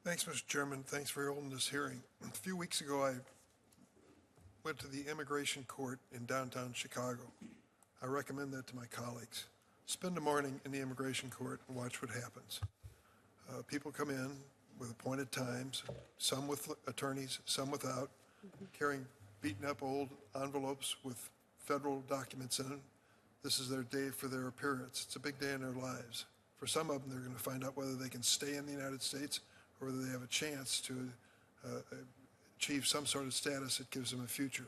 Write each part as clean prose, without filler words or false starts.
Thanks, Mr. Chairman. Thanks for holding this hearing. A few weeks ago, I went to the immigration court in downtown Chicago. I recommend that to my colleagues. Spend a morning in the immigration court and watch what happens. People come in with appointed times, some with attorneys, some without, carrying beaten up old envelopes with federal documents in them. This is their day for their appearance. It's a big day in their lives. For some of them, they're going to find out whether they can stay in the United States or whether they have a chance to achieve some sort of status that gives them a future.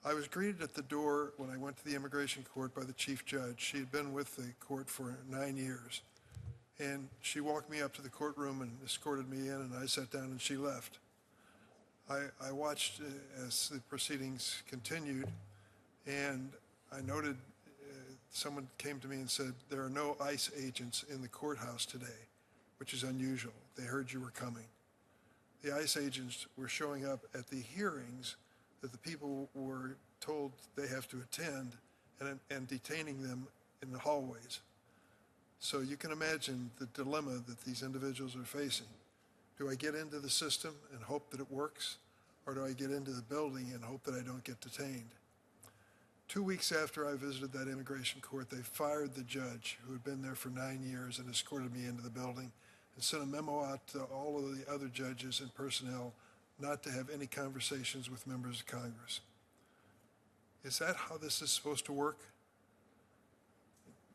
I was greeted at the door when I went to the immigration court by the chief judge. She had been with the court for 9 years. And she walked me up to the courtroom and escorted me in, and I sat down and she left. I watched as the proceedings continued, and I noted someone came to me and said, there are no ICE agents in the courthouse today, which is unusual. They heard you were coming. The ICE agents were showing up at the hearings that the people were told they have to attend and detaining them in the hallways. So you can imagine the dilemma that these individuals are facing. Do I get into the system and hope that it works, or do I get into the building and hope that I don't get detained? 2 weeks after I visited that immigration court, they fired the judge who had been there for 9 years and escorted me into the building and sent a memo out to all of the other judges and personnel not to have any conversations with members of Congress. Is that how this is supposed to work?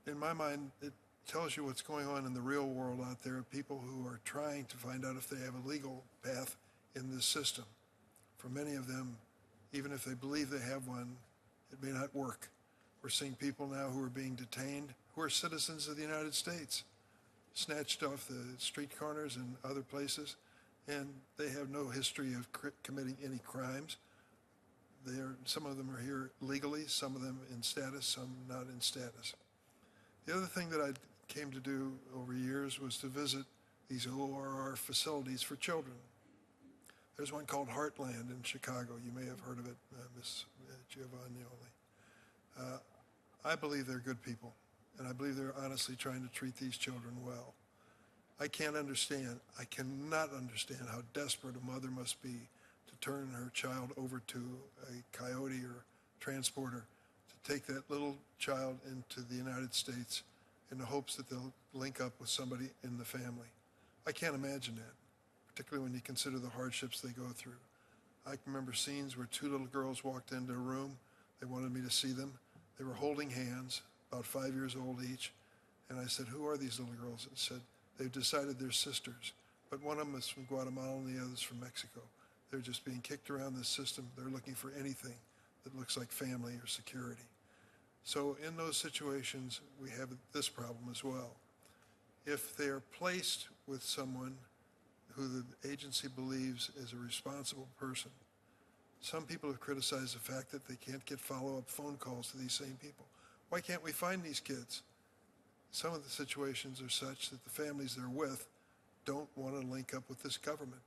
In my mind, it tells you what's going on in the real world out there, people who are trying to find out if they have a legal path in this system. For many of them, even if they believe they have one, it may not work. We're seeing people now who are being detained, who are citizens of the United States, snatched off the street corners and other places, and they have no history of committing any crimes. Some of them are here legally, some of them in status, some not in status. The other thing that I came to do over years was to visit these ORR facilities for children. There's one called Heartland in Chicago. You may have heard of it, Ms. Giovannioli. I believe they're good people, and I believe they're honestly trying to treat these children well. I cannot understand how desperate a mother must be to turn her child over to a coyote or transporter to take that little child into the United States in the hopes that they'll link up with somebody in the family. I can't imagine that, particularly when you consider the hardships they go through. I can remember scenes where 2 little girls walked into a room. They wanted me to see them. They were holding hands, about 5 years old each. And I said, who are these little girls? And said, they've decided they're sisters. But one of them is from Guatemala and the other's from Mexico. They're just being kicked around the system. They're looking for anything that looks like family or security. So in those situations, we have this problem as well. If they are placed with someone who the agency believes is a responsible person, some people have criticized the fact that they can't get follow-up phone calls to these same people. Why can't we find these kids? Some of the situations are such that the families they're with don't want to link up with this government.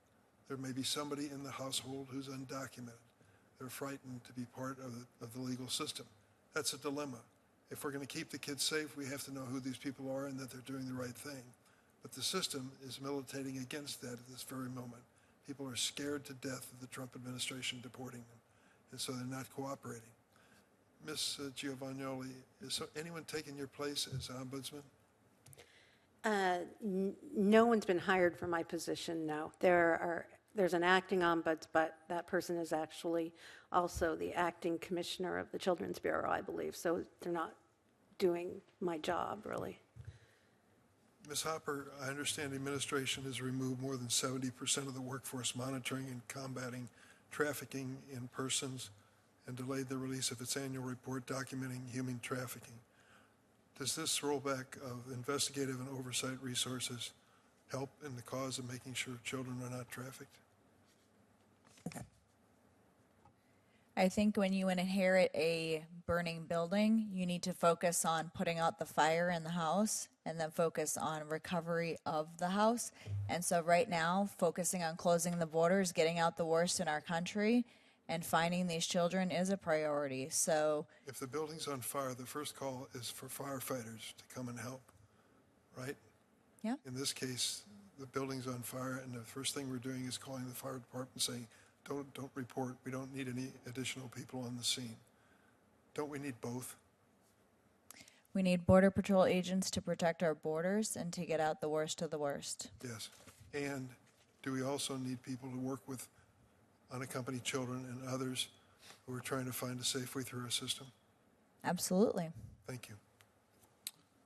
There may be somebody in the household who's undocumented. They're frightened to be part of the legal system. That's a dilemma. If we're going to keep the kids safe, we have to know who these people are and that they're doing the right thing. But the system is militating against that at this very moment. People are scared to death of the Trump administration deporting them, and so they're not cooperating. Ms. Giovannioli, is anyone taking your place as ombudsman? No one's been hired for my position, no. There's an acting ombuds, but that person is actually also the acting commissioner of the Children's Bureau, I believe, so they're not doing my job, really. Ms. Hopper, I understand the administration has removed more than 70% of the workforce monitoring and combating trafficking in persons and delayed the release of its annual report documenting human trafficking. Does this rollback of investigative and oversight resources help in the cause of making sure children are not trafficked? I think when you inherit a burning building, you need to focus on putting out the fire in the house and then focus on recovery of the house. And so right now, focusing on closing the borders, getting out the worst in our country, and finding these children is a priority. So if the building's on fire, the first call is for firefighters to come and help, right? Yeah. In this case, the building's on fire, and the first thing we're doing is calling the fire department saying, don't report, we don't need any additional people on the scene. Don't we need both? We need Border Patrol agents to protect our borders and to get out the worst of the worst. Yes. And do we also need people to work with unaccompanied children and others who are trying to find a safe way through our system? Absolutely. Thank you.